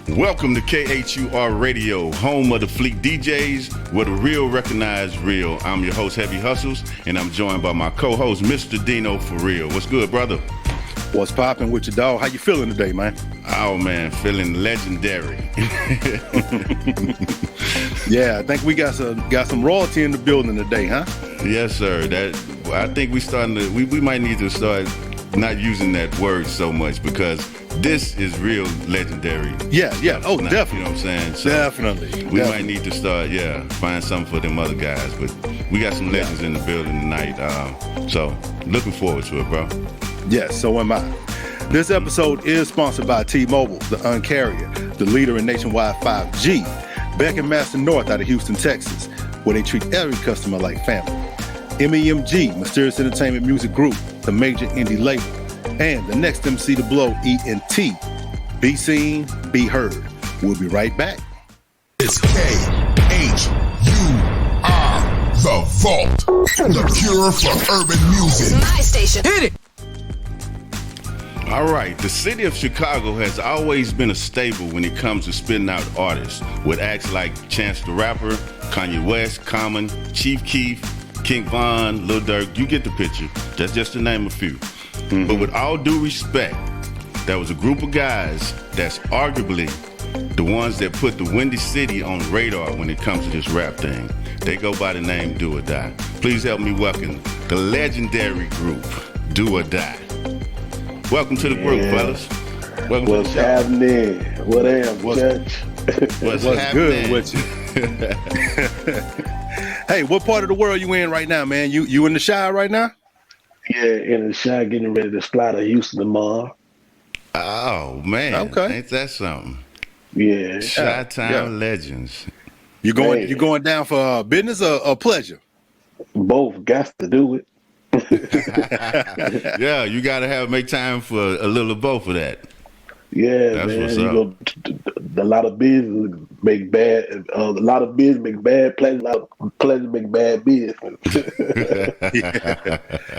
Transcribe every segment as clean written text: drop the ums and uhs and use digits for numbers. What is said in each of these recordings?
Welcome to KHUR Radio, home of the Fleet DJs, where the real recognize real. I'm your host, Heavy Hustles, and I'm joined by my co-host, Mr. Dino For Real. What's good, brother? What's popping with your dog? How you feeling today, man? Oh, man, feeling legendary. Yeah, I think we got some royalty in the building today, huh? Yes, sir. I think we might need to start not using that word so much because this is real legendary. Yeah. Oh, definitely. You know what I'm saying? So definitely. We might need to start, find something for them other guys. But we got some legends in the building tonight. So looking forward to it, bro. Yes, so am I. This episode is sponsored by T-Mobile, the Un-Carrier, the leader in nationwide 5G. Beck and Master North out of Houston, Texas, where they treat every customer like family. MEMG, Mysterious Entertainment Music Group, the major indie label. And the next MC to blow, ENT. Be seen, be heard. We'll be right back. It's KHUR, The Vault, the cure for urban music. My station. Hit it! All right, the city of Chicago has always been a staple when it comes to spitting out artists, with acts like Chance the Rapper, Kanye West, Common, Chief Keef, King Von, Lil Durk. You get the picture. That's just to name a few. Mm-hmm. But with all due respect, there was a group of guys that's arguably the ones that put the Windy City on the radar when it comes to this rap thing. They go by the name Do or Die. Please help me welcome the legendary group Do or Die. Welcome to the group, fellas. Welcome What's to the show. happening? What am, Judge? What's good with you? Hey, what part of the world you in right now, man? You in the Chi right now? Yeah, in the Chi, getting ready to fly to Houston tomorrow. Oh, man. Okay. Ain't that something? Yeah. Chi-Town legends. You going down for business or pleasure? Both got to do it. Yeah, you got to make time for a little of both of that. Yeah, that's man. What's up. A lot of business make bad. A lot of business make bad pleasure. A lot of pleasure make bad business.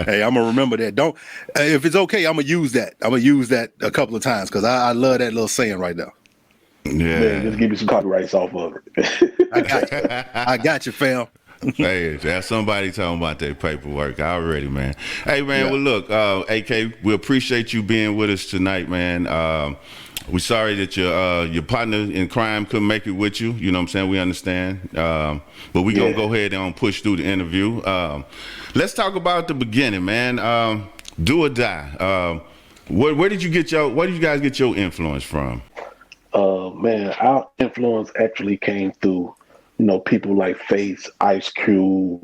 Hey, I'm gonna remember that. Don't. If it's okay, I'm gonna use that. I'm gonna use that a couple of times because I love that little saying right there. Yeah, man, just give me some copyrights off of it. I got you, fam. Hey, there's somebody talking about that paperwork already, man. Hey, man, Well, look, AK, we appreciate you being with us tonight, man. We're sorry that your partner in crime couldn't make it with you. You know what I'm saying? We understand. But we're going to go ahead and push through the interview. Let's talk about the beginning, man. Do or Die. Where did you guys get your influence from? Man, our influence actually came through people like Face, Ice Cube,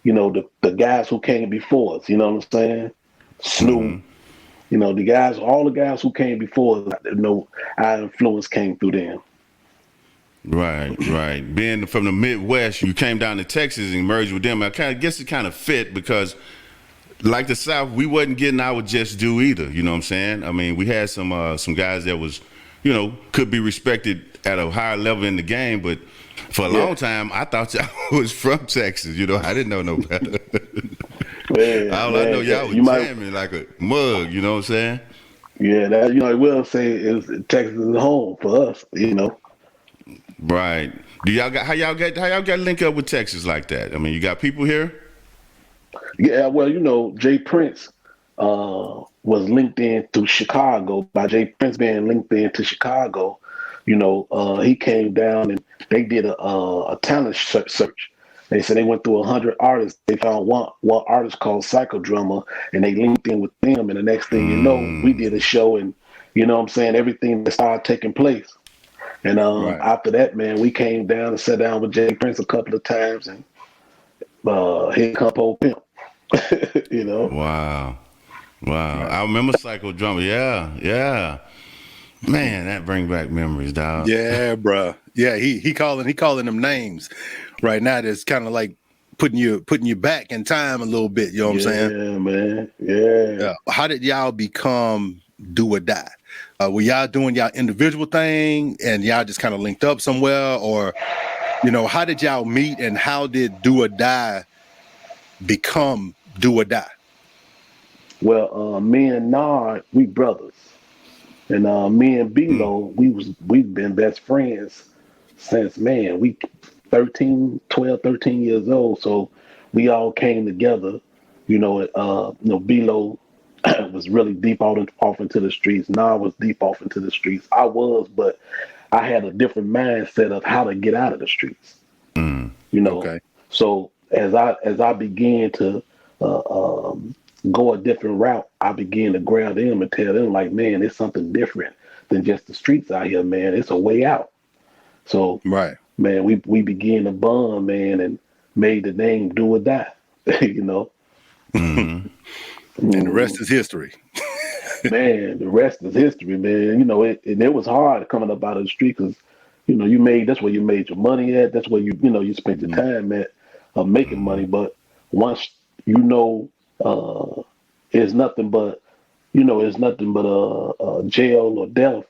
the guys who came before us, you know what I'm saying? Snoop, all the guys who came before us, our influence came through them. Right. Being from the Midwest, you came down to Texas and merged with them. I guess it kind of fit because like the South, we wasn't getting our just due either, you know what I'm saying? I mean, we had some guys that was, could be respected at a higher level in the game, but for a long time, I thought y'all was from Texas. I didn't know no better. Man, I know y'all was jamming like a mug. You know what I'm saying? Yeah, that I will say is Texas is home for us. Right. Do y'all got how y'all got linked up with Texas like that? I mean, you got people here. Yeah, well, Jay Prince was linked in to Chicago by Jay Prince being linked in to Chicago. He came down and they did a talent search. They said they went through 100 artists. They found one artist called Psycho Drummer, and they linked in with them. And the next thing you know, we did a show, and everything that started taking place. And after that, man, we came down and sat down with Jay Prince a couple of times, and here come old Pimp. Wow. I remember Psycho Drummer. Yeah. Man, that bring back memories, dog. Yeah, bro. Yeah, he calling them names right now. That's kind of like putting you back in time a little bit. You know what I'm saying? Yeah, man. Yeah. How did y'all become Do or Die? Were y'all doing y'all individual thing and y'all just kind of linked up somewhere, or how did y'all meet and how did Do or Die become Do or Die? Well, me and N.A.R.D, we brothers. And me and B-Lo, we've been best friends since, man, we 13 years old. So we all came together. B-Lo was really deep off into the streets. N.A.R.D was deep off into the streets. I was, but I had a different mindset of how to get out of the streets. Okay. So as I began to go a different route, I began to grab them and tell them, like, man, it's something different than just the streets out here, man. It's a way out. So, Right. man, we began to bond, man, and made the name Do or Die. you know. And the rest is history. Man, the rest is history, man. It was hard coming up out of the street because, that's where you made your money at. That's where you spent your time at making money. But once it's nothing but, jail or death,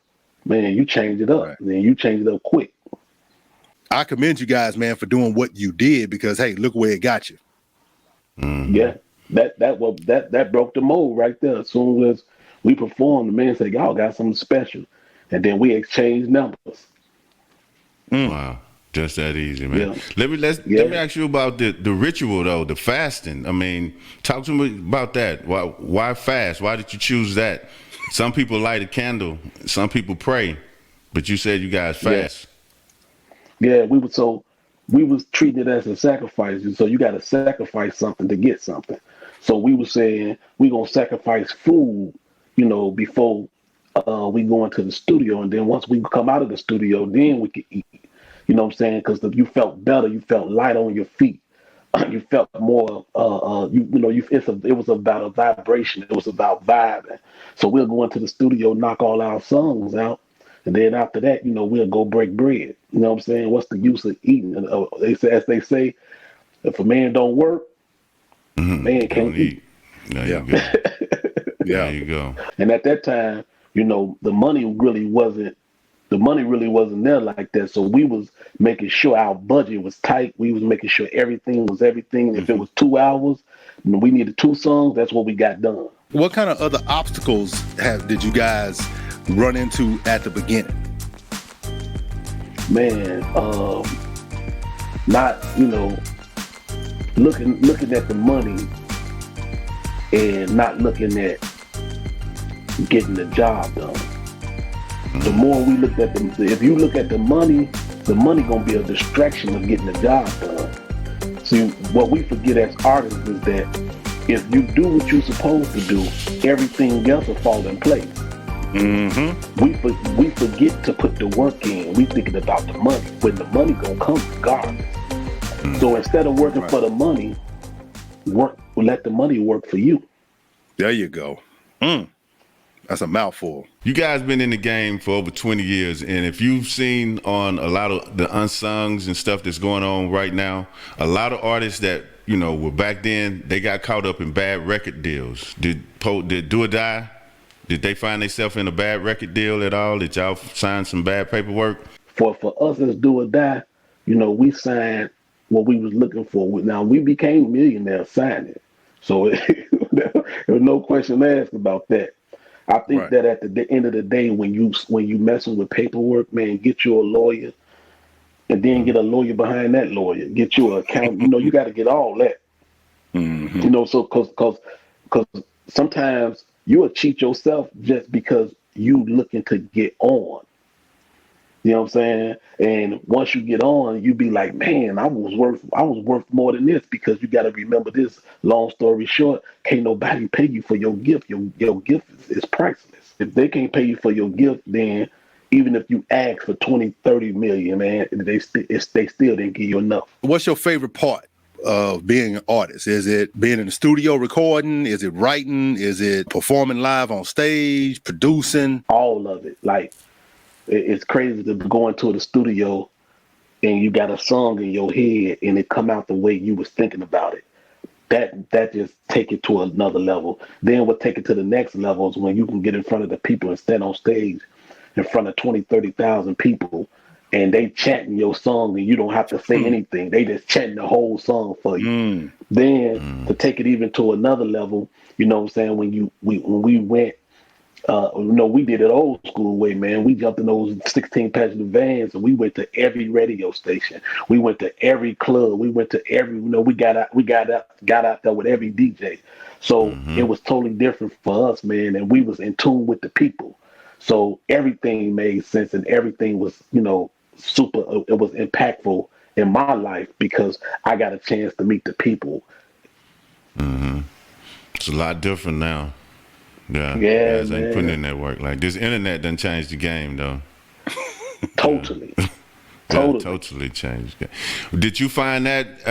man, you change it up. Right. Man, you change it up quick. I commend you guys, man, for doing what you did because, hey, look where it got you. Yeah, that broke the mold right there. As soon as we performed, the man said, "Y'all got something special," and then we exchanged numbers. Wow, just that easy, man. Yeah. Let me ask you about the ritual though, the fasting. I mean, talk to me about that. Why fast? Why did you choose that? Some people light a candle, some people pray, but you said you guys fast. Yeah, we was treating it as a sacrifice. And so you got to sacrifice something to get something. So we were saying we gonna sacrifice food, before we go into the studio, and then once we come out of the studio, then we can eat. You know what I'm saying? Because you felt better, you felt light on your feet, you felt more. It was about a vibration. It was about vibing. So we'll go into the studio, knock all our songs out. And then after that, we'll go break bread. You know what I'm saying? What's the use of eating? As they say, if a man don't work, man can't eat. There you go. There you go. And at that time, the money really wasn't there like that. So we was making sure our budget was tight. We was making sure everything was everything. If it was 2 hours and we needed 2 songs, that's what we got done. What kind of other obstacles did you guys run into at the beginning? Man, not looking at the money and not looking at getting the job done. The more we look at if you look at the money gonna be a distraction of getting the job done. See, what we forget as artists is that if you do what you're supposed to do, everything else will fall in place. We forget to put the work in. We thinking about the money when the money gonna come regardless. So instead of working for the money, let the money work for you. There you go. That's a mouthful. You guys been in the game for over 20 years, and if you've seen on a lot of the unsungs and stuff that's going on right now, a lot of artists that were back then, they got caught up in bad record deals. Did Do or Die? Did they find themselves in a bad record deal at all? Did y'all sign some bad paperwork? For us as Do or Die, we signed what we was looking for. Now we became millionaires signing, so there was no question asked about that. I think that at the end of the day, when you messing with paperwork, man, get you a lawyer, and then get a lawyer behind that lawyer. Get you an accountant. You got to get all that. So because sometimes you'll cheat yourself just because you looking to get on. You know what I'm saying? And once you get on, you be like, man, I was worth more than this, because you got to remember this. Long story short, can't nobody pay you for your gift. Your gift is priceless. If they can't pay you for your gift, then even if you ask for 20, 30 million, man, they still didn't give you enough. What's your favorite part of being an artist? Is it being in the studio recording? Is it writing? Is it performing live on stage, producing? All of it. Like, it's crazy to go into the studio and you got a song in your head and it come out the way you was thinking about it. That just take it to another level. Then what take it to the next level is when you can get in front of the people and stand on stage in front of 20, 30,000 people and they chanting your song and you don't have to say anything. They just chanting the whole song for you. Then to take it even to another level, you know what I'm saying? When we went No, we did it old school way, man. We jumped in those 16 passenger vans and we went to every radio station. We went to every club. We went to every, we got out there with every DJ. So it was totally different for us, man. And we was in tune with the people. So everything made sense and everything was, super, it was impactful in my life because I got a chance to meet the people. It's a lot different now. Yeah, man. Ain't putting in that work. Like this internet done changed the game, though. Totally. Totally changed the game. Did you find that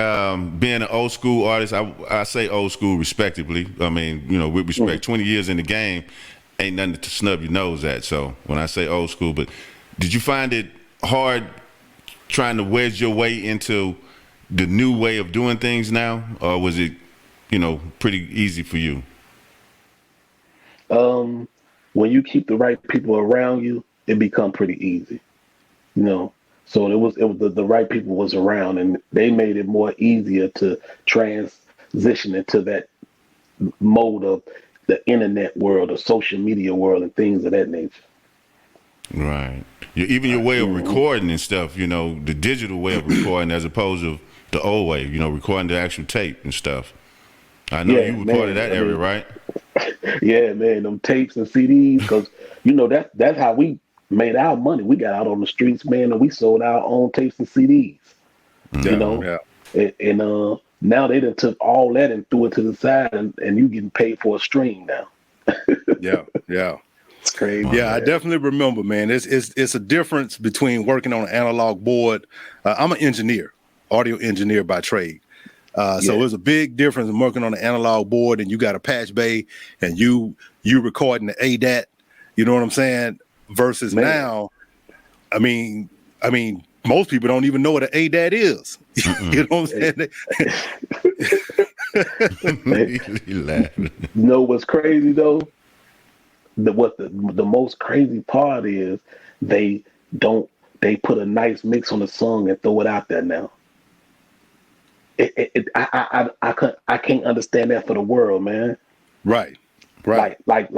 being an old school artist? I say old school respectively. I mean, with respect, 20 years in the game ain't nothing to snub your nose at. So when I say old school, but did you find it hard trying to wedge your way into the new way of doing things now, or was it, pretty easy for you? When you keep the right people around you, it become pretty easy, So it was the right people was around, and they made it more easier to transition into that mode of the internet world, the social media world, and things of that nature. Right. Even your way of recording and stuff, the digital way of recording as opposed to the old way, recording the actual tape and stuff. I know you were part of that area, right? Yeah, man, them tapes and CDs, because that's how we made our money. We got out on the streets, man, and we sold our own tapes and CDs. And now they done took all that and threw it to the side, and you getting paid for a stream now. Yeah. It's crazy. Yeah, man. I definitely remember, man. It's a difference between working on an analog board. I'm an engineer, audio engineer by trade. So there's a big difference in working on an analog board and you got a patch bay and you recording the ADAT, you know what I'm saying? Versus now, I mean, most people don't even know what an ADAT is. You know what I'm saying? You know what's crazy though? The most crazy part is they put a nice mix on the song and throw it out there now. I can't understand that for the world, man. Right. Like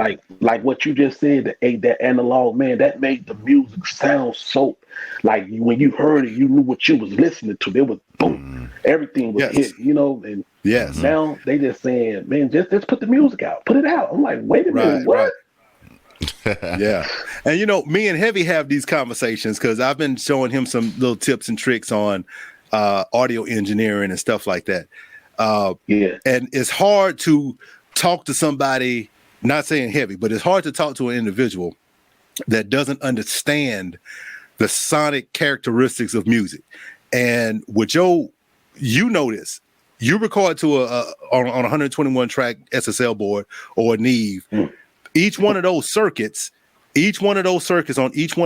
what you just said, that analog, man, that made the music sound so like when you heard it, you knew what you was listening to. There was boom, everything was hit, and now they just saying, man, just put the music out, put it out. I'm like, wait a minute, what? Yeah. And me and Heavy have these conversations because I've been showing him some little tips and tricks on audio engineering and stuff like that. And it's hard to talk to somebody, not saying Heavy, but it's hard to talk to an individual that doesn't understand the sonic characteristics of music. And with you notice, you record to on a 121 track SSL board or a N.A.R.D. Each one of those circuits on each one of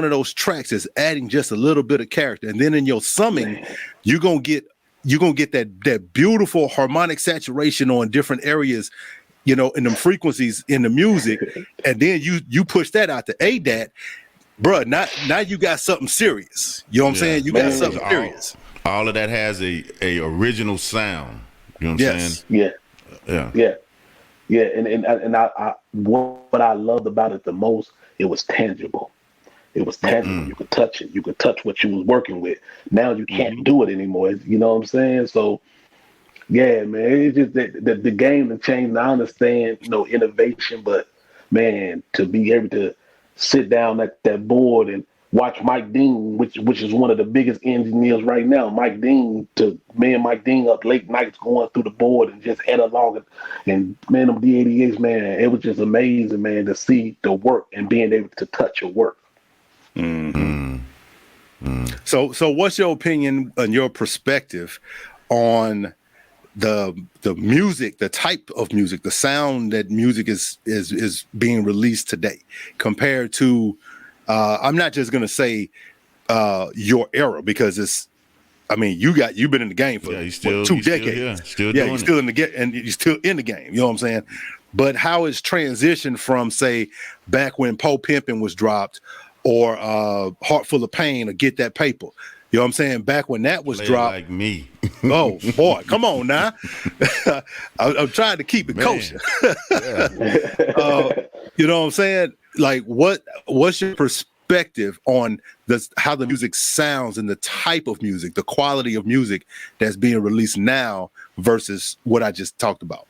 those tracks is adding just a little bit of character. And then in your summing, you're gonna get that beautiful harmonic saturation on different areas, in them frequencies in the music. And then you push that out to ADAT, bro. Now you got something serious. You know what I'm saying? You got something serious. All of that has a original sound. You know what I'm saying? Yeah, and I what I loved about it the most, it was tangible. It was tangible. You could touch it. You could touch what you was working with. Now you can't do it anymore. You know what I'm saying? So, yeah, man, it's just the game has changed. I understand, innovation, but man, to be able to sit down at that board and watch Mike Dean, which is one of the biggest engineers right now. Mike Dean up late nights going through the board and just analog and man, them D88s, man, it was just amazing, man, to see the work and being able to touch your work. So what's your opinion and your perspective on the music, the type of music, the sound that music is being released today compared to I'm not just gonna say your era because you've been in the game for 2 decades. You're still in the game. You know what I'm saying? But how it's transitioned from, say, back when Pimpin' was dropped, or Heart Full of Pain, or Get That Paper. You know what I'm saying? Back when that was dropped. Like me. Oh boy, come on now. I'm trying to keep it kosher. You know what I'm saying? like what's your perspective on how the music sounds and the type of music, the quality of music that's being released now versus what I just talked about?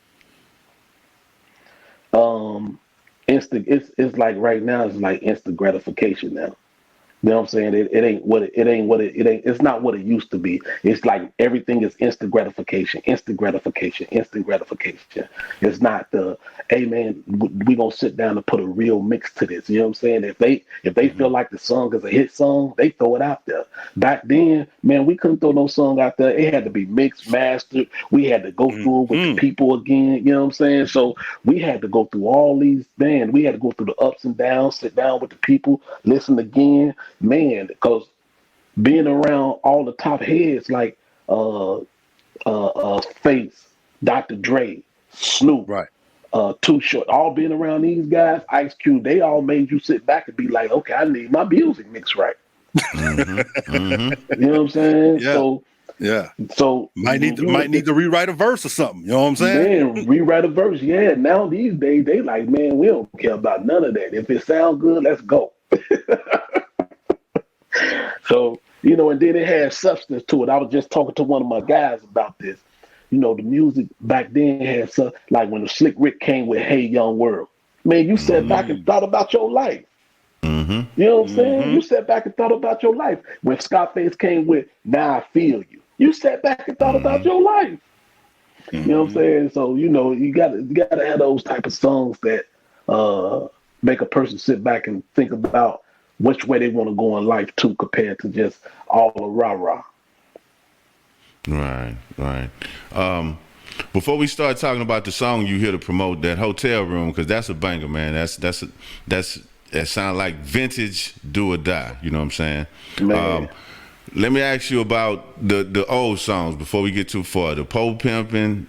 It's like right now it's like instant gratification now. You know what I'm saying? It ain't what it's not what it used to be. It's like everything is instant gratification, instant gratification, instant gratification. It's not the, hey man, we gonna sit down and put a real mix to this. You know what I'm saying? If they feel like the song is a hit song, they throw it out there. Back then, man, we couldn't throw no song out there. It had to be mixed, mastered. We had to go through it with the people again. You know what I'm saying? So we had to go through all these, man, we had to go through the ups and downs, sit down with the people, listen again. Man, because being around all the top heads like Face, Dr. Dre, Snoop, Right. Too Short, all being around these guys, Ice Cube, they all made you sit back and be like, okay, I need my music mixed right. You know what I'm saying? Yeah. So might need to rewrite a verse or something. You know what I'm saying? Man, rewrite a verse. Yeah. Now these days they like, man, we don't care about none of that. If it sounds good, let's go. So, you know, and then it had substance to it. I was just talking to one of my guys about this. You know, the music back then had like when the Slick Rick came with Hey Young World. Man, you sat back and thought about your life. You know what I'm saying? You sat back and thought about your life. When Scarface came with Now I Feel You, you sat back and thought about your life. You know what I'm saying? So, you know, you gotta have those type of songs that make a person sit back and think about which way they want to go in life too, compared to just all the rah-rah. Right. Before we start talking about the song you here to promote, that Hotel Room, because that's a banger, man. That sounds like vintage Do or Die. You know what I'm saying? Let me ask you about the old songs before we get too far. The Pole Pimpin',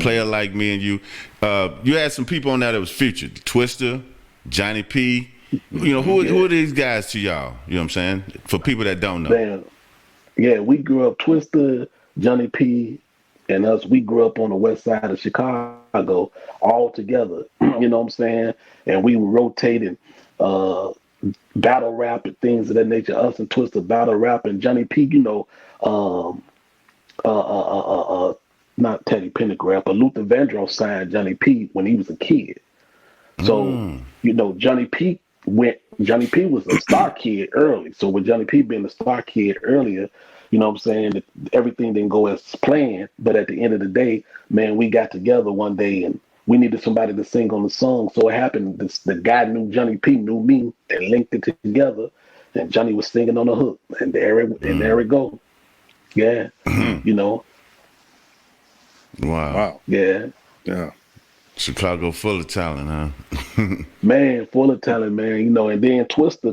Player Like Me and You. You had some people on that was featured. Twister, Johnny P. You know, who are these guys to y'all? You know what I'm saying? For people that don't know. Man, yeah, we grew up, Twister, Johnny P, and us, we grew up on the west side of Chicago all together. You know what I'm saying? And we were rotating battle rap and things of that nature. Us and Twister battle rap, and Johnny P, you know, not Teddy Pendergrass, but Luther Vandross signed Johnny P when he was a kid. So, you know, Johnny P was a star kid early. So with Johnny P being a star kid earlier, you know what I'm saying, everything didn't go as planned. But at the end of the day, man, we got together one day and we needed somebody to sing on the song. So it happened, the guy knew Johnny P, knew me, and linked it together. And Johnny was singing on the hook. And there it go. Yeah. You know. Wow. Yeah. Chicago full of talent, huh? Man, full of talent, man. You know, and then Twister,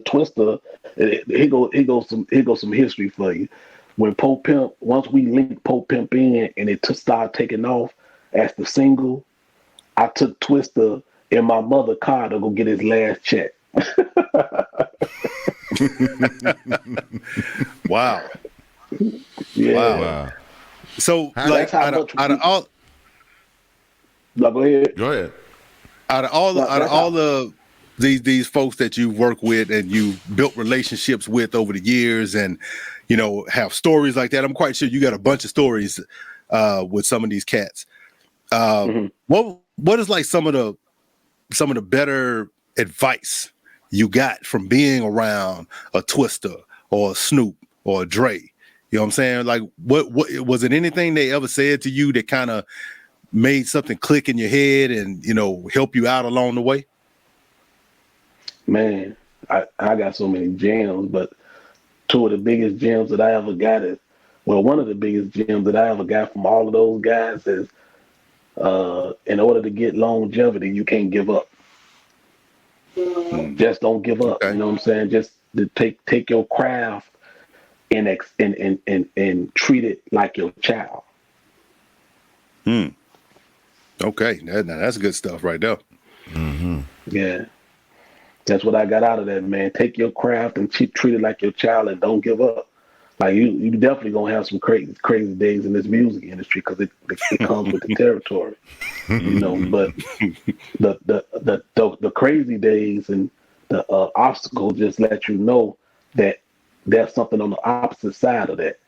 here goes some history for you. When Pope Pimp, once we linked Pope Pimp in and it started taking off as the single, I took Twister in my mother's car to go get his last check. Wow. Yeah. Wow. So, like, out of all. No, go ahead. Out of all the these folks that you work with and you built relationships with over the years, and you know have stories like that, I'm quite sure you got a bunch of stories with some of these cats. What is like some of the better advice you got from being around a Twister or a Snoop or a Dre? You know what I'm saying? Like, what was it? Anything they ever said to you that kind of made something click in your head and, you know, help you out along the way? Man, I got so many gems, but two of the biggest gems that I ever got one of the biggest gems that I ever got from all of those guys is, in order to get longevity, you can't give up. Just don't give up. Okay. You know what I'm saying? Just to take your craft and treat it like your child. Okay, that's good stuff right there. Yeah, that's what I got out of that, man. Take your craft and treat it like your child, and don't give up. Like you definitely gonna have some crazy days in this music industry because it comes with the territory, you know. But the crazy days and the obstacles just let you know that there's something on the opposite side of that.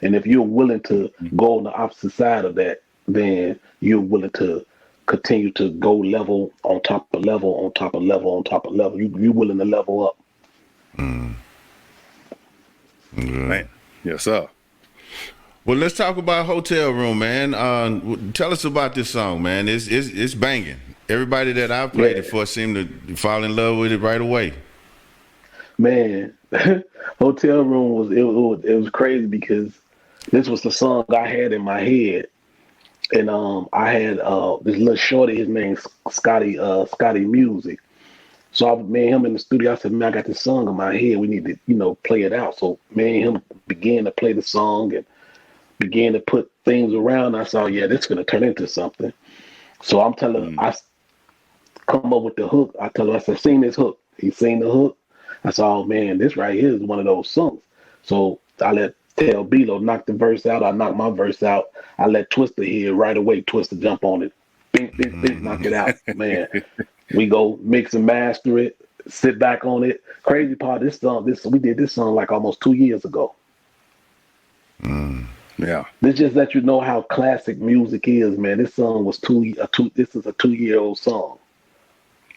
And if you're willing to go on the opposite side of that, then you're willing to continue to go level on top of level on top of level on top of level. You're willing to level up. Man, yes, sir. Well, let's talk about Hotel Room, man. Tell us about this song, man. It's banging. Everybody that I've played it for seemed to fall in love with it right away. Man, Hotel Room was crazy because this was the song I had in my head, and I had this little shorty. His name's Scotty Music. So me and him in the studio. I said, man, I got this song in my head. We need to play it out. So me and him began to play the song and began to put things around. I saw, yeah, this is gonna turn into something. So I'm telling him, I come up with the hook. I tell him, I said, sing this hook. He sing the hook. I said, oh man, this right here is one of those songs. So I let Tell Belo knock the verse out. I knock my verse out. I let Twister hear right away. Twister jump on it. Bing, bing, bing, knock it out. Man, we go mix and master it. Sit back on it. Crazy part, we did this song like almost 2 years ago. Yeah. This just let you know how classic music is, man. This song was this is a 2-year-old song.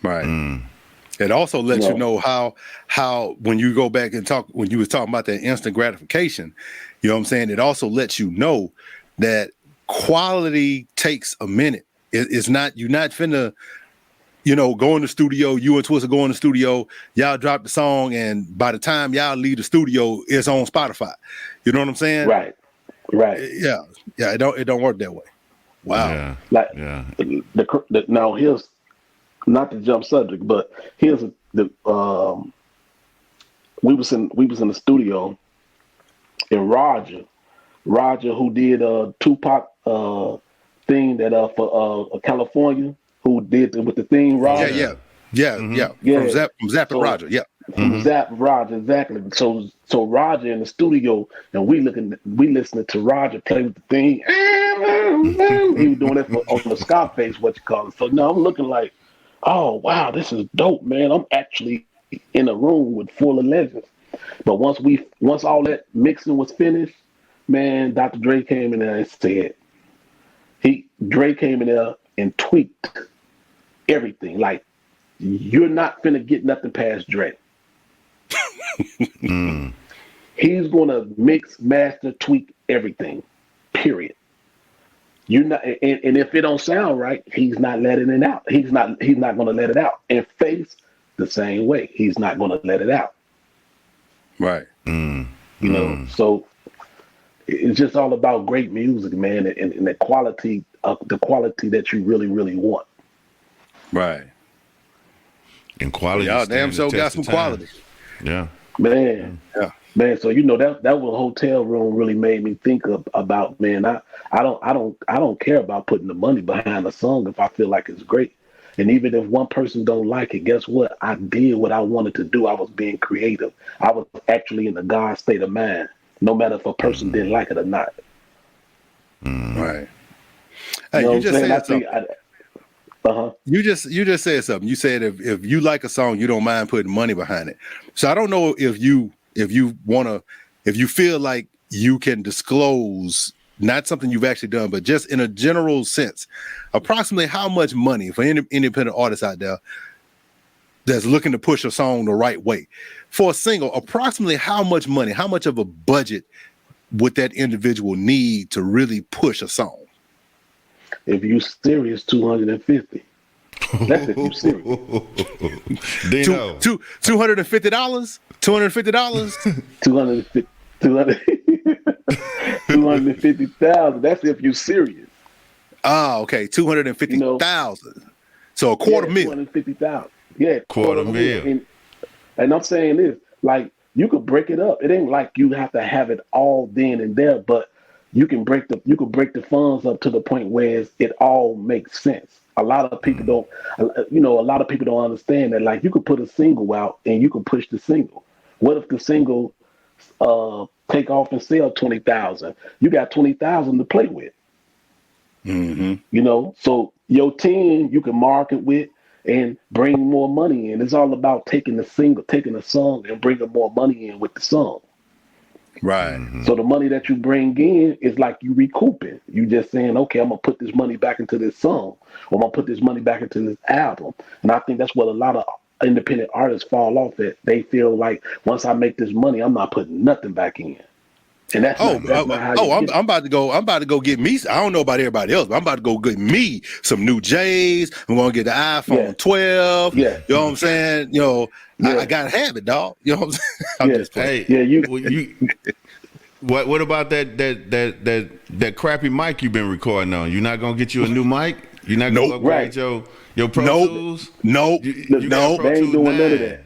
Right. It also lets you know how when you go back and talk, when you was talking about that instant gratification, you know what I'm saying? It also lets you know that quality takes a minute. It's not, you're not finna, go in the studio, you and Twister go in the studio, y'all drop the song, and by the time y'all leave the studio, it's on Spotify. You know what I'm saying? Right. Yeah. It don't work that way. Wow. Yeah. Now here's, not to jump subject, but here's we was in the studio, and Roger who did a Tupac thing that for California, who did with the thing, Roger. Yeah. From Zapp and Roger. Yeah. From Zapp and Roger, exactly. So Roger in the studio, and we listening to Roger play with the thing. He was doing that on the Scarface, what you call it. So now I'm looking like, oh wow, this is dope, man. I'm actually in a room with full of legends. But once all that mixing was finished, man, Dr. Dre came in there and said, Dre came in there and tweaked everything. Like, you're not finna get nothing past Dre. He's gonna mix, master, tweak everything. Period. You're not, and if it don't sound right, he's not letting it out. He's not gonna let it out. And Face the same way. He's not gonna let it out. Right. So it's just all about great music, man, and the quality that you really, really want. Right. And quality. Y'all damn sure got some quality. Yeah. Man. Yeah. Man, so that was Hotel Room really made me think about, man. I don't care about putting the money behind a song if I feel like it's great. And even if one person don't like it, guess what? I did what I wanted to do. I was being creative. I was actually in the God state of mind, no matter if a person didn't like it or not. Right. Hey, you just said something. You just said something. You said if you like a song, you don't mind putting money behind it. So I don't know if you feel like you can disclose, not something you've actually done, but just in a general sense, approximately how much money for any independent artists out there that's looking to push a song the right way for a single, approximately how much money, how much of a budget would that individual need to really push a song? If you serious, 250. That's if you serious. Dino. $250? $250? $250,000. That's if you serious. Ah, okay. 250,000. So a quarter mil. 250,000. Yeah, quarter mil. And I'm saying this, like, you could break it up. It ain't like you have to have it all then and there, but you can break the funds up to the point where it all makes sense. A lot of people don't understand that. Like, you could put a single out and you could push the single. What if the single take off and sell 20,000. You got 20,000 to play with. Mm-hmm. You know, so your 10 you can market with and bring more money in. It's all about taking a song and bringing more money in with the song. Right. So the money that you bring in is like you recouping. You just saying, okay, I'm gonna put this money back into this song, or I'm gonna put this money back into this album. And I think that's what a lot of independent artists fall off at. They feel like once I make this money, I'm not putting nothing back in. And that's not how you I'm about to go get me. I don't know about everybody else, but I'm about to go get me some new J's. I'm gonna get the iPhone 12. Yeah. You know what I'm saying? You know, I gotta have it, dog. You know what I'm saying? I'm just playing. What about that crappy mic you've been recording on? You're not gonna get you a new mic? You're not gonna upgrade your Pro Tools? Nope. They ain't doing none of that.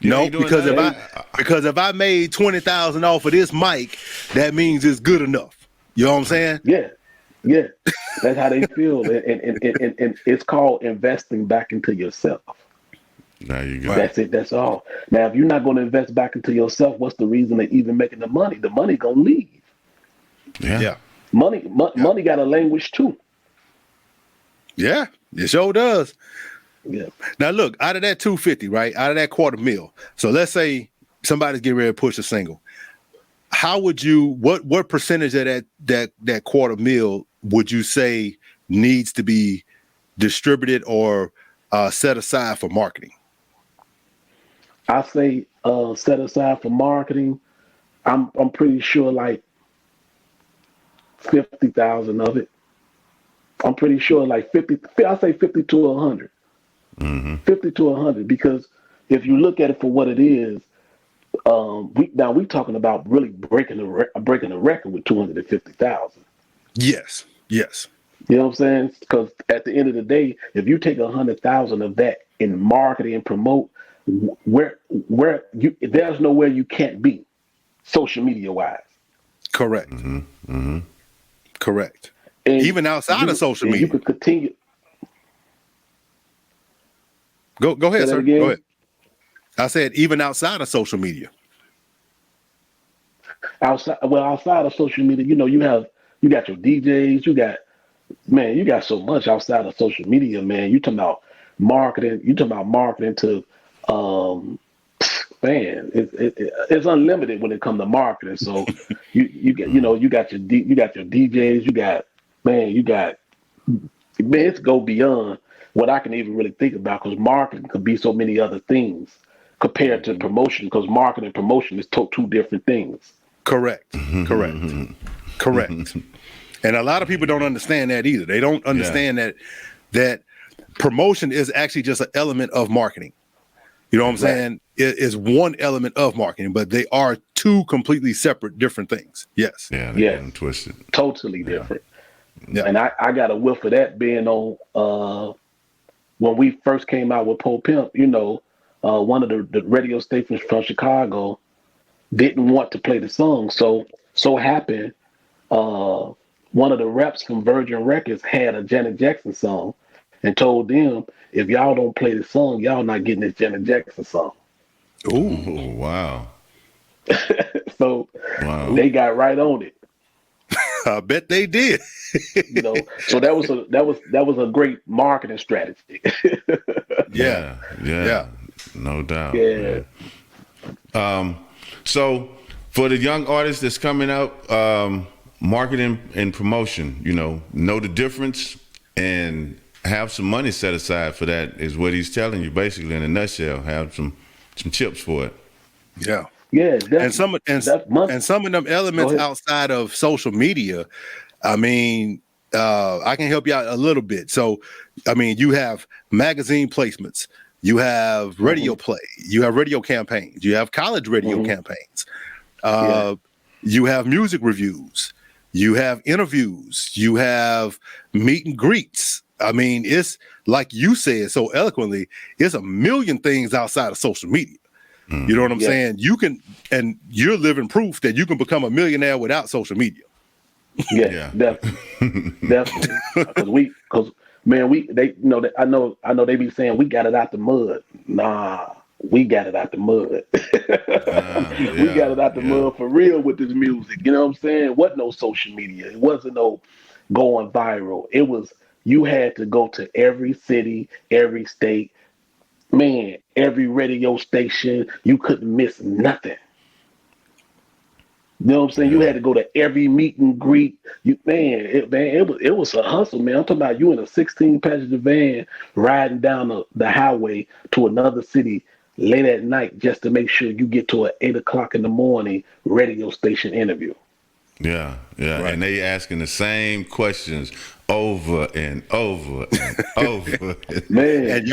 No, because if I made 20,000 off of this mic, that means it's good enough. You know what I'm saying? Yeah. That's how they feel, and it's called investing back into yourself. There you go. That's it. That's all. Now, if you're not going to invest back into yourself, what's the reason of even making the money? The money gonna leave. Yeah. Money got a language too. Yeah, it sure does. Yeah. Now look, out of that 250, right? Out of that $250,000. So let's say somebody's getting ready to push a single. How would you what percentage of that $250,000 would you say needs to be distributed or set aside for marketing? I say set aside for marketing. I'm pretty sure like 50,000 of it. I'm pretty sure like 50. I say 50 to 100. 50 to 100, because if you look at it for what it is, we talking about really breaking the record with 250,000. Yes. You know what I'm saying? Because at the end of the day, if you take 100,000 of that in marketing and promote, there's nowhere you can't be, social media wise. Correct. Correct. And even outside of social media, you could continue. Go ahead, sir. Again? Go ahead. I said even outside of social media. Outside of social media, you got your DJs, you got so much outside of social media, man. You talking about marketing to man, it's unlimited when it comes to marketing. So you got your DJs, it's go beyond what I can even really think about, because marketing could be so many other things compared to promotion, because marketing and promotion is two different things. Correct. And a lot of people don't understand that either. They don't understand that promotion is actually just an element of marketing. You know what I'm saying? It is one element of marketing, but they are two completely separate, different things. Yes. Yeah. They're getting twisted. Totally different. Yeah. And I got a whiff of that being on when we first came out with Pimp. One of the radio stations from Chicago didn't want to play the song. So happened one of the reps from Virgin Records had a Janet Jackson song and told them, if y'all don't play the song, y'all not getting this Janet Jackson song. Ooh, wow. So they got right on it. I bet they did. So that was a great marketing strategy. Yeah. No doubt. Yeah. So for the young artists that's coming out, marketing and promotion, know the difference and have some money set aside for that is what he's telling you, basically, in a nutshell. Have some chips for it. Yeah. Yeah, and some of them elements outside of social media, I mean, I can help you out a little bit. So, I mean, you have magazine placements, you have radio play, you have radio campaigns, you have college radio campaigns, you have music reviews, you have interviews, you have meet and greets. I mean, it's like you said so eloquently, it's a million things outside of social media. You know what I'm saying? You can, and you're living proof that you can become a millionaire without social media. Definitely. Because I know they be saying we got it out the mud. Nah, we got it out the mud. We got it out the mud for real with this music. You know what I'm saying? It wasn't no social media. It wasn't no going viral. It was you had to go to every city, every state, man, every radio station. You couldn't miss nothing. You know what I'm saying? You had to go to every meet and greet. It was a hustle, man. I'm talking about you in a 16 passenger van riding down the highway to another city late at night just to make sure you get to an 8 o'clock in the morning radio station interview. Yeah, right. And they asking the same questions over and over and over. Man,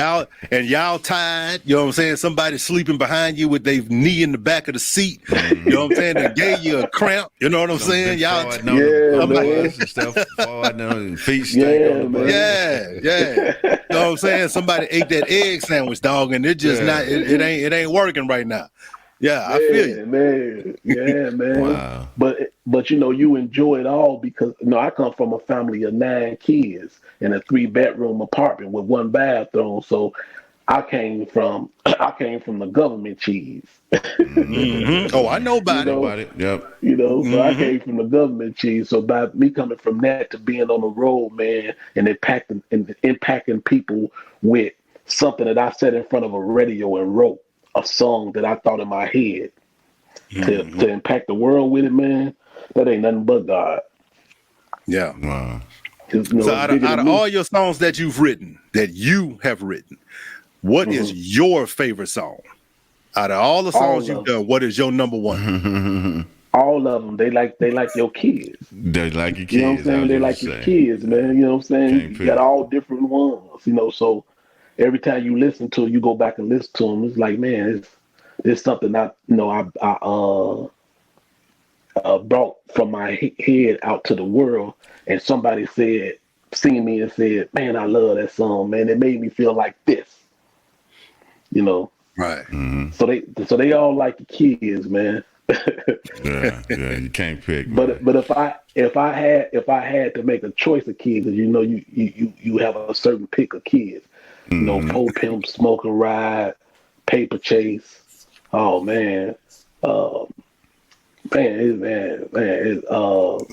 and y'all tired. You know what I'm saying? Somebody sleeping behind you with their knee in the back of the seat. You know what I'm saying? They gave you a cramp. You know what I'm saying? Y'all, and stuff, and feet stank. Yeah. You know what I'm saying? Somebody ate that egg sandwich, dog, and it just not. It ain't working right now. Yeah, I feel you, man. Yeah, man. Wow. But you enjoy it all because I come from a family of 9 kids in a 3-bedroom apartment with 1 bathroom. So I came from the government cheese. Mm-hmm. Oh, I know about it. Yep. So I came from the government cheese. So by me coming from that to being on the road, man, and impacting people with something that I sat in front of a radio and wrote a song that I thought in my head to impact the world with it, man. That ain't nothing but God. Yeah. Wow. So out of all your songs that you have written, what is your favorite song? Out of all the songs you've done, what is your number one? All of them. They like your kids. They like your kids. You know what I'm saying? They like your kids, man. You know what I'm saying? You got all different ones, so every time you listen to it, you go back and listen to them. It's like, man, it's something I brought from my head out to the world, and somebody seen me and said, "Man, I love that song, man. It made me feel like this." Right. Mm-hmm. So they all like the kids, man. yeah, you can't pick. But if I had to make a choice of kids, you have a certain pick of kids. Pimp, Smoke and Ride, Paper Chase. Oh man,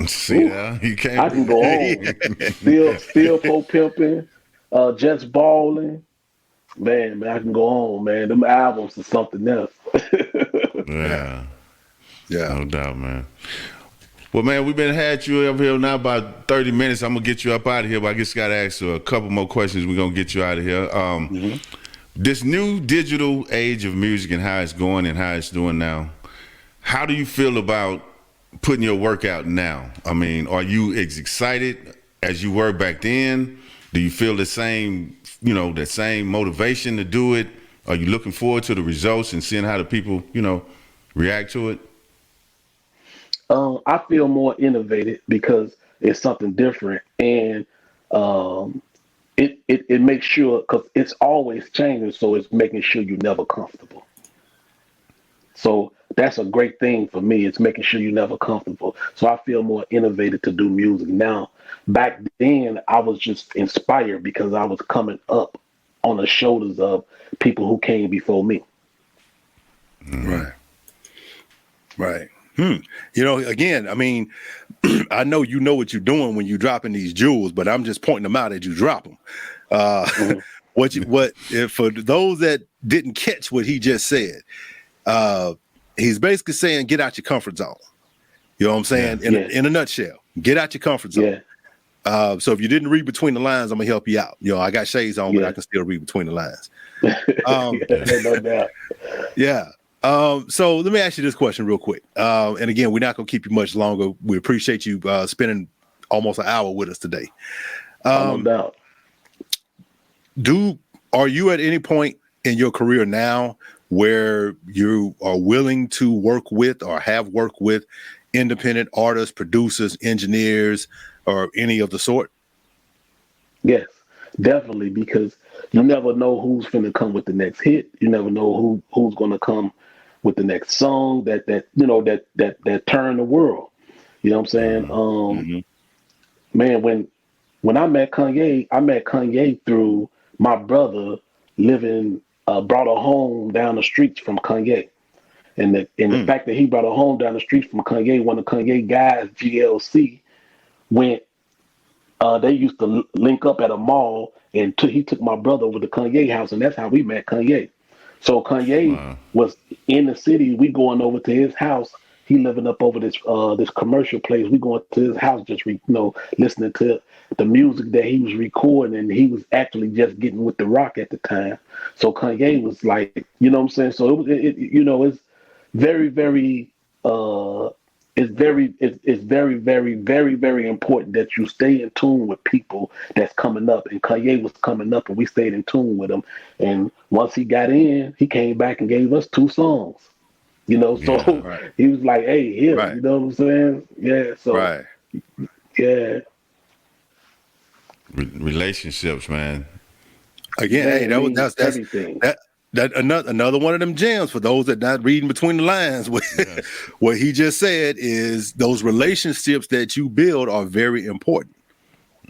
see now you can't. I can go on. Still Pimping, Just Balling. Man, I can go on, man. Them albums is something else. Yeah, no doubt, man. Well, man, we've been had you up here now about 30 minutes. I'm gonna get you up out of here, but I just gotta ask you a couple more questions. We're gonna get you out of here. This new digital age of music and how it's going and how it's doing now. How do you feel about putting your work out now? I mean, are you as excited as you were back then? Do you feel the same, the same motivation to do it? Are you looking forward to the results and seeing how the people, react to it? I feel more innovative because it's something different, and it makes sure, because it's always changing, so it's making sure you're never comfortable. So that's a great thing for me. It's making sure you're never comfortable. So I feel more innovative to do music now. Back then, I was just inspired because I was coming up on the shoulders of people who came before me. Right. Again, I mean, I know you know what you're doing when you're dropping these jewels, but I'm just pointing them out as you drop them. For those that didn't catch what he just said, he's basically saying, get out your comfort zone. You know what I'm saying? In a nutshell, get out your comfort zone. So if you didn't read between the lines, I'm gonna help you out. I got shades on, but I can still read between the lines. No doubt. Yeah. So let me ask you this question real quick. And again, we're not going to keep you much longer. We appreciate you spending almost an hour with us today. No doubt. Are you at any point in your career now where you are willing to work with or have worked with independent artists, producers, engineers, or any of the sort? Yes, definitely, because you never know who's going to come with the next hit. You never know who's going to come with the next song that turn the world. You know what I'm saying? Man, when I met Kanye through my brother living brought her home down the streets from Kanye. And the fact that he brought her home down the street from Kanye, one of Kanye guys, GLC, went. They used to link up at a mall, and he took my brother over to Kanye house, and that's how we met Kanye. So Kanye was in the city. We going over to his house. He living up over this commercial place. We going to his house, just listening to the music that he was recording, and he was actually just getting with the rock at the time. So Kanye was like, you know what I'm saying. So it's very, very. It's very, very, very, very important that you stay in tune with people that's coming up. And Kanye was coming up, and we stayed in tune with him. And once he got in, he came back and gave us 2 songs. He was like, "Hey, here," you know what I'm saying? Yeah. So, yeah. Relationships, man. Again, Man, that's everything. That another one of them gems for those that not reading between the lines. What he just said is those relationships that you build are very important.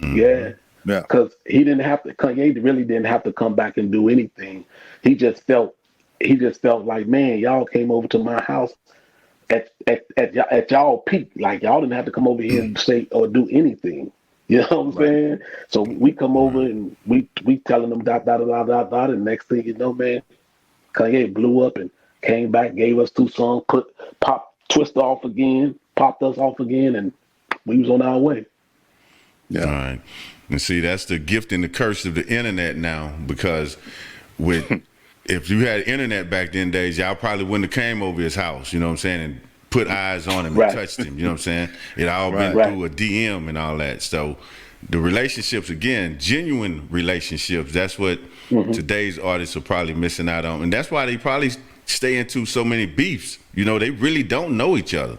Yeah, because Kanye really didn't have to come back and do anything. He just felt like, man, y'all came over to my house at y'all peak. Like, y'all didn't have to come over here and say or do anything. You know what I'm saying? So we come over and we telling them da da da da da, and next thing you know, man, Kanye blew up and came back, gave us 2 songs, popped us off again, and we was on our way. Yeah. All right. And see, that's the gift and the curse of the internet now, because if you had internet back then days, y'all probably wouldn't have came over his house, you know what I'm saying, and put eyes on him and touched him, you know what I'm saying? It all been through a DM and all that. So the relationships, again, genuine relationships, that's what today's artists are probably missing out on. And that's why they probably stay into so many beefs. You know, they really don't know each other.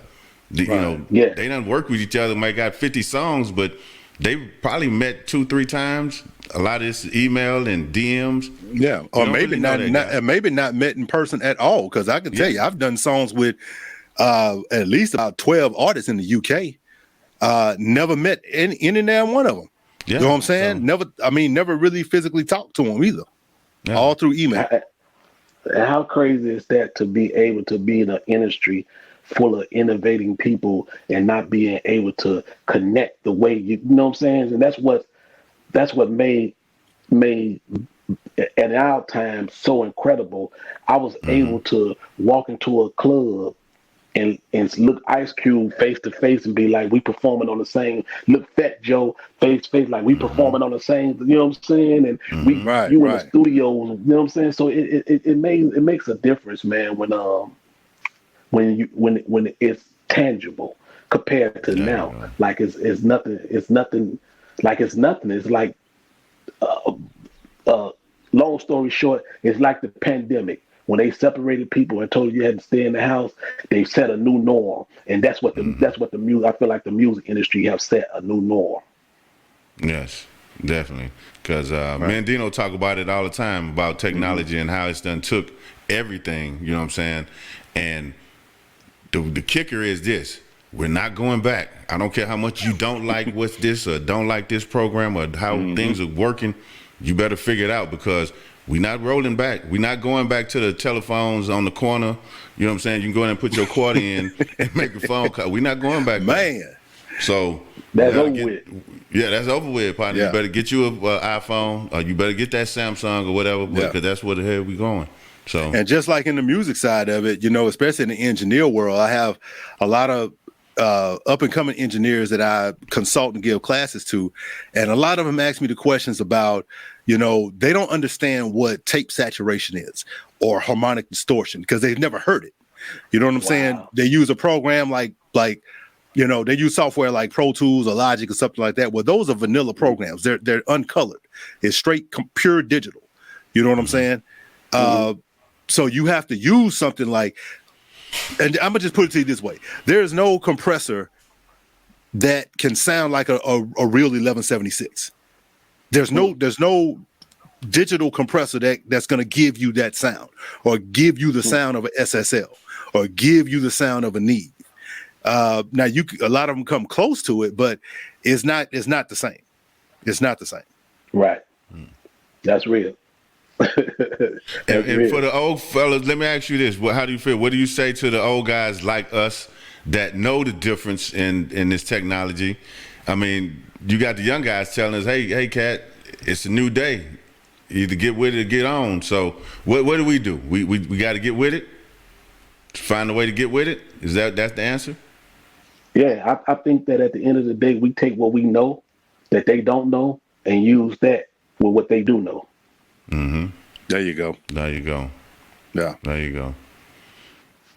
They done work with each other, might got 50 songs, but they probably met 2-3 times. A lot of this email and DMs. Yeah, or maybe maybe not met in person at all. Because I can tell you, I've done songs with at least about 12 artists in the UK. Never met any and every one of them. Yeah, you know what I'm saying? Never really physically talked to them either. Yeah. All through email. How crazy is that, to be able to be in an industry full of innovating people and not being able to connect the way you know what I'm saying? And that's what made at our time so incredible. I was able to walk into a club and look Ice Cube face to face and be like, we performing on the same, look Fat Joe face to face, like we performing on the same, you know what I'm saying? And in the studios, you know what I'm saying? So it makes a difference, man, when it's tangible compared to now. Like it's nothing. It's like long story short, it's like the pandemic. When they separated people and told you had to stay in the house, they set a new norm, and that's what the music. I feel like the music industry have set a new norm. Yes, definitely. Because me and Dino talk about it all the time, about technology and how it's done took everything. You know what I'm saying? And the kicker is this: we're not going back. I don't care how much you don't like what's this or don't like this program or how things are working. You better figure it out, because we're not rolling back. We're not going back to the telephones on the corner. You know what I'm saying? You can go in and put your quarter in and make a phone call. We're not going back. Man. So that's over with. Yeah, that's over with, partner. Yeah. You better get you an iPhone, or you better get that Samsung or whatever, because that's where the hell we going. So, and just like in the music side of it, you know, especially in the engineer world, I have a lot of up and coming engineers that I consult and give classes to, and a lot of them ask me the questions about, you know, they don't understand what tape saturation is or harmonic distortion because they've never heard it. You know what I'm saying? They use a program like you know, they use software like Pro Tools or Logic or something like that. Well, those are vanilla programs. They're uncolored. It's straight pure digital. You know what I'm saying? So you have to use something like, and I'm gonna just put it to you this way: there is no compressor that can sound like a real 1176. There's no digital compressor that's gonna give you that sound, or give you the sound of an SSL, or give you the sound of a N.A.R.D. Now a lot of them come close to it, but it's not the same. It's not the same. Right. That's real. And for the old fellas, let me ask you this: how do you feel? What do you say to the old guys like us that know the difference in this technology? I mean, you got the young guys telling us, "Hey, Cat, it's a new day. Either get with it or get on." So, what do? We got to get with it. Find a way to get with it. That's the answer? Yeah, I think that at the end of the day, we take what we know that they don't know and use that with what they do know. Mm-hmm. There you go. There you go. Yeah. There you go.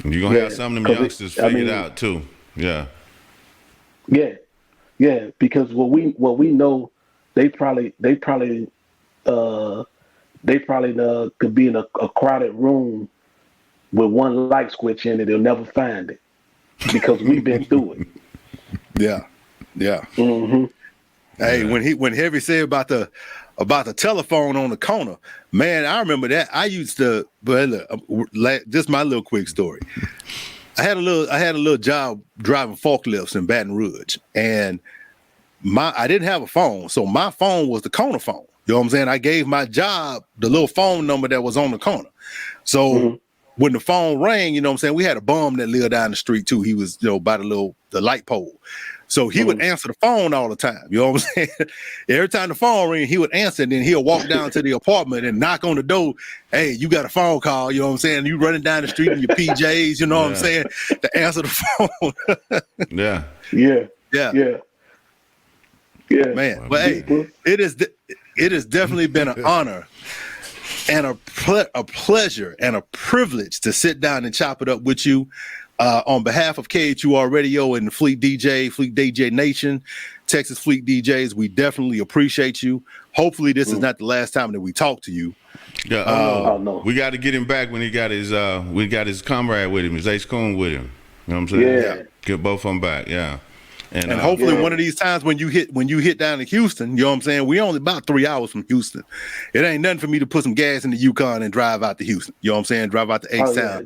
You're gonna have some of them youngsters figured out too. Yeah. Yeah. Because what we know, they probably could be in a crowded room with one light switch in it. They'll never find it because we've been through it. Yeah. Mm-hmm. Hey, when Heavy said about the telephone on the corner, man, I remember that. I used to, but look, just my little quick story. I had a little job driving forklifts in Baton Rouge, and I didn't have a phone, so my phone was the corner phone. You know what I'm saying? I gave my job the little phone number that was on the corner. So when the phone rang, you know what I'm saying, we had a bum that lived down the street too. He was, by the light pole. So he would answer the phone all the time. You know what I'm saying? Every time the phone rang, he would answer, and then he'll walk down to the apartment and knock on the door. Hey, you got a phone call, you know what I'm saying? You running down the street in your PJs, you know what I'm saying, to answer the phone. Yeah. Man, but hey, it has definitely been an honor and a pleasure and a privilege to sit down and chop it up with you. On behalf of KHUR Radio and Fleet DJ Nation, Texas Fleet DJs, we definitely appreciate you. Hopefully this is not the last time that we talk to you. Yeah, no. We got to get him back when he got his comrade with him, his Ace Coon with him. You know what I'm saying? Yeah. Get both of them back, yeah. And hopefully one of these times when you hit down to Houston, you know what I'm saying? We only about 3 hours from Houston. It ain't nothing for me to put some gas in the Yukon and drive out to Houston. You know what I'm saying? Drive out to H-Town. Yeah.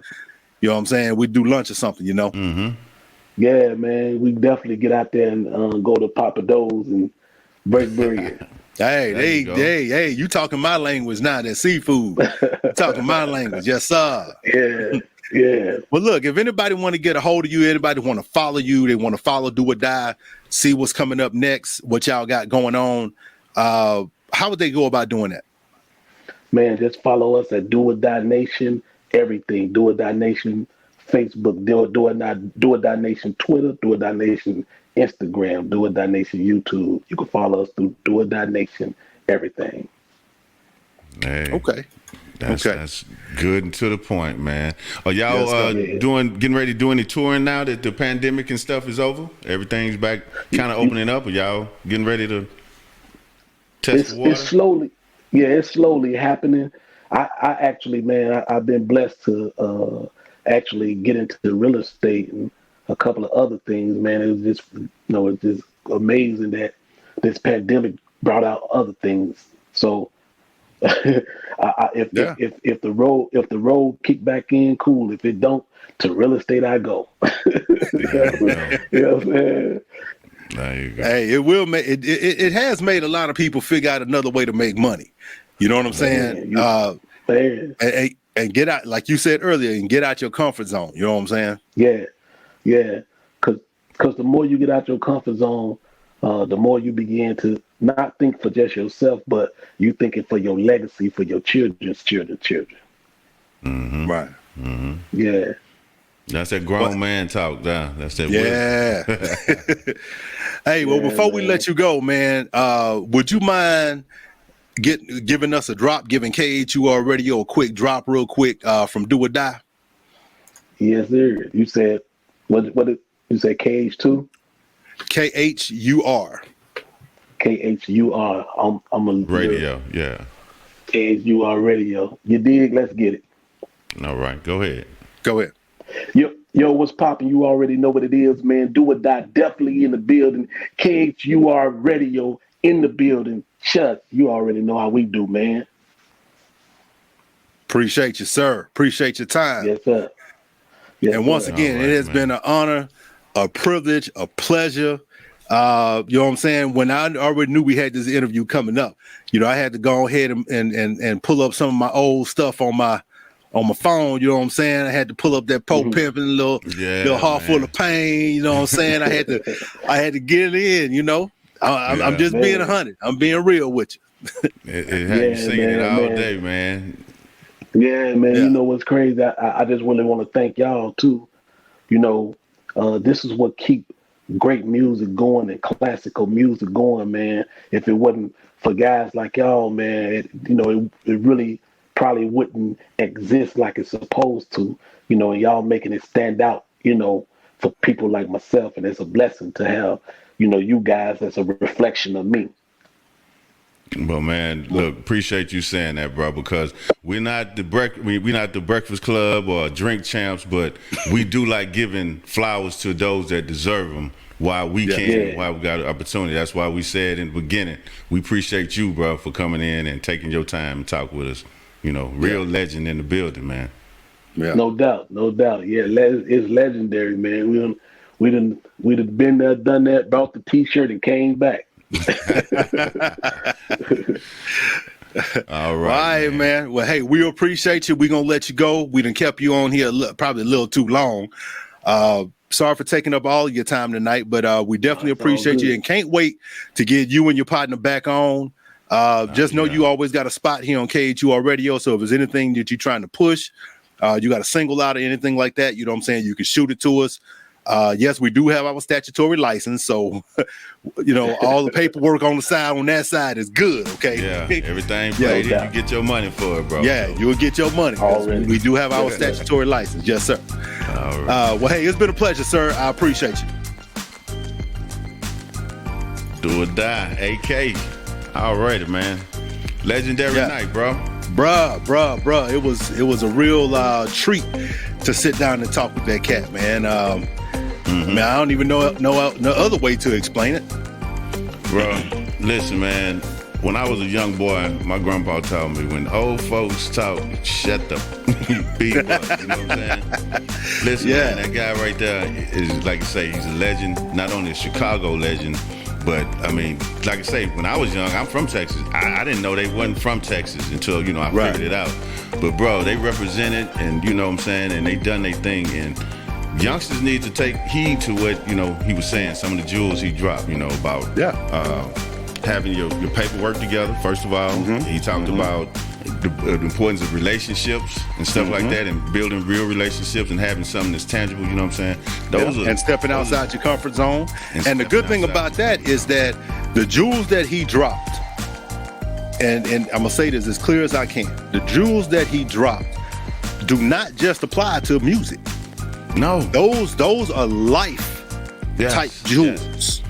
You know what I'm saying? We do lunch or something, you know? Mm-hmm. Yeah, man. We definitely get out there and go to Papa Do's and break bread. Hey, you talking my language now, that seafood. Talking my language, yes, sir. Yeah. Well, look, if anybody want to get a hold of you, anybody want to follow you, they want to follow Do or Die, see what's coming up next, what y'all got going on, how would they go about doing that? Man, just follow us at Do or Die Nation. Everything, Do or Die Nation, Facebook, Do or Die Nation, Twitter, Do or Die Nation, Instagram, Do or Die Nation, YouTube. You can follow us through Do or Die Nation, everything. Hey, okay. That's good and to the point, man. Are y'all getting ready to do any touring now that the pandemic and stuff is over? Everything's back, kind of opening up. Are y'all getting ready to test the water? It's slowly happening. I actually, man, I've been blessed to actually get into real estate and a couple of other things, man. It was just, it's just amazing that this pandemic brought out other things. So if the road kick back in, cool. If it don't, to real estate I go. You know what I'm saying? There you go. Hey, it will make it has made a lot of people figure out another way to make money. You know what I'm saying? And get out, like you said earlier, and get out your comfort zone. You know what I'm saying? Yeah. Because the more you get out your comfort zone, the more you begin to not think for just yourself, but you thinking for your legacy, for your children's children. Mm-hmm. Right. Mm-hmm. Yeah. That's that grown man talk. That's that. Yeah. Hey, well, before we let you go, man, would you mind giving us a drop, giving KHUR Radio a quick drop real quick from Do or Die? Yes, sir. You said, what did you say, KH2? KHUR. KHUR. I'm a radio, yeah. KHUR Radio. You dig? Let's get it. All right, go ahead. Yo, what's popping? You already know what it is, man. Do or Die, definitely in the building. KHUR Radio in the building. Chuck, you already know how we do, man. Appreciate you, sir. Appreciate your time. Yes, sir. Yes, and once again, it has been an honor, a privilege, a pleasure. You know what I'm saying? When I already knew we had this interview coming up, I had to go ahead and pull up some of my old stuff on my phone. You know what I'm saying? I had to pull up that Pimp and a little heart full of pain. You know what I'm saying? I had to get it in. I'm just being 100. I'm being real with you. It had you singing it all day, man. Yeah, man. You know what's crazy? I just really want to thank y'all too. This is what keep great music going and classical music going, man. If it wasn't for guys like y'all, man, it really probably wouldn't exist like it's supposed to, and y'all making it stand out, for people like myself. And it's a blessing to have, you guys as a reflection of me. Well, man, look, appreciate you saying that, bro, because we're not the Breakfast Club or Drink Champs, but we do like giving flowers to those that deserve them while we can, while we got an opportunity. That's why we said in the beginning, we appreciate you, bro, for coming in and taking your time and talk with us. Real legend in the building, man. Yeah. No doubt. Yeah, it's legendary, man. We done been there, done that, brought the T-shirt and came back. All right, man. Well, hey, we appreciate you. We're gonna let you go. We done kept you on here probably a little too long. Sorry for taking up all of your time tonight, but we definitely appreciate you and can't wait to get you and your partner back on. Just know you always got a spot here on KHUR Radio. So if there's anything that you're trying to push, you got a single out or anything like that, you know what I'm saying, you can shoot it to us. Yes, we do have our statutory license, so all the paperwork on the side on that side is good. Okay, yeah, everything paid in, you get your money for it, bro. Yeah, you'll get your money. We do have our statutory license, yes, sir. All right. Well, hey, it's been a pleasure, sir. I appreciate you. Do or die, AK. All righty, man. Legendary night, bro. Bruh. It was a real treat to sit down and talk with that cat, man. Man, I don't even know no other way to explain it. Bro, listen, man. When I was a young boy, my grandpa told me, when old folks talk, shut the beat up. You know what I'm saying? Listen, man, that guy right there is, like I say, he's a legend. Not only a Chicago legend, but I mean, like I say, when I was young, I'm from Texas. I didn't know they wasn't from Texas until, I figured it out. But bro, they represented, and you know what I'm saying, and they done their thing. And youngsters need to take heed to what, he was saying, some of the jewels he dropped, about having your paperwork together, first of all. He talked about the importance of relationships and stuff like that, and building real relationships and having something that's tangible, you know what I'm saying? And stepping outside your comfort zone. And the good thing about that is that the jewels that he dropped, and I'm going to say this as clear as I can, the jewels that he dropped do not just apply to music. No. Those are life type jewels.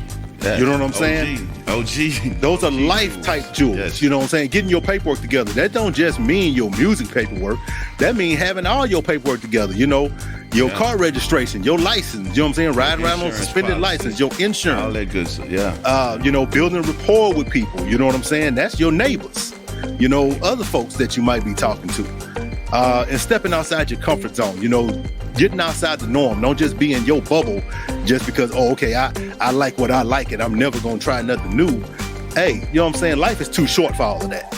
Yes. You know what I'm saying? OG. Those are life type jewels. Yes. You know what I'm saying? Getting your paperwork together. That don't just mean your music paperwork. That means having all your paperwork together. Your car registration, your license. You know what I'm saying? Riding around on suspended license, your insurance. All that good stuff. Yeah. Building rapport with people. You know what I'm saying? That's your neighbors. Other folks that you might be talking to. And stepping outside your comfort zone. Getting outside the norm. Don't just be in your bubble just because, I like what I like and I'm never going to try nothing new. Hey, you know what I'm saying? Life is too short for all of that.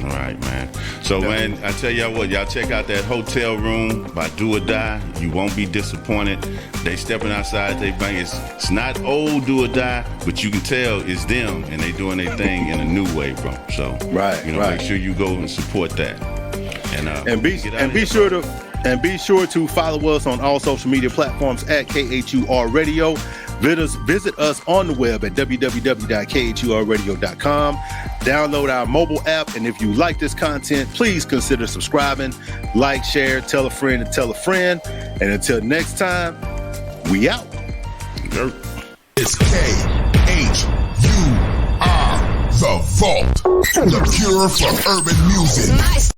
All right, man. So, man, I tell y'all what, y'all check out that Hotel Room by Do or Die. You won't be disappointed. They stepping outside they bang. It's not old Do or Die, but you can tell it's them and they doing their thing in a new way, bro. So, make sure you go and support that. And be sure to follow us on all social media platforms at KHUR Radio. Visit us on the web at www.khurradio.com. Download our mobile app, and if you like this content, please consider subscribing, like, share, tell a friend, and tell a friend. And until next time, we out. It's KHUR, The Vault, the cure for urban music. Nice.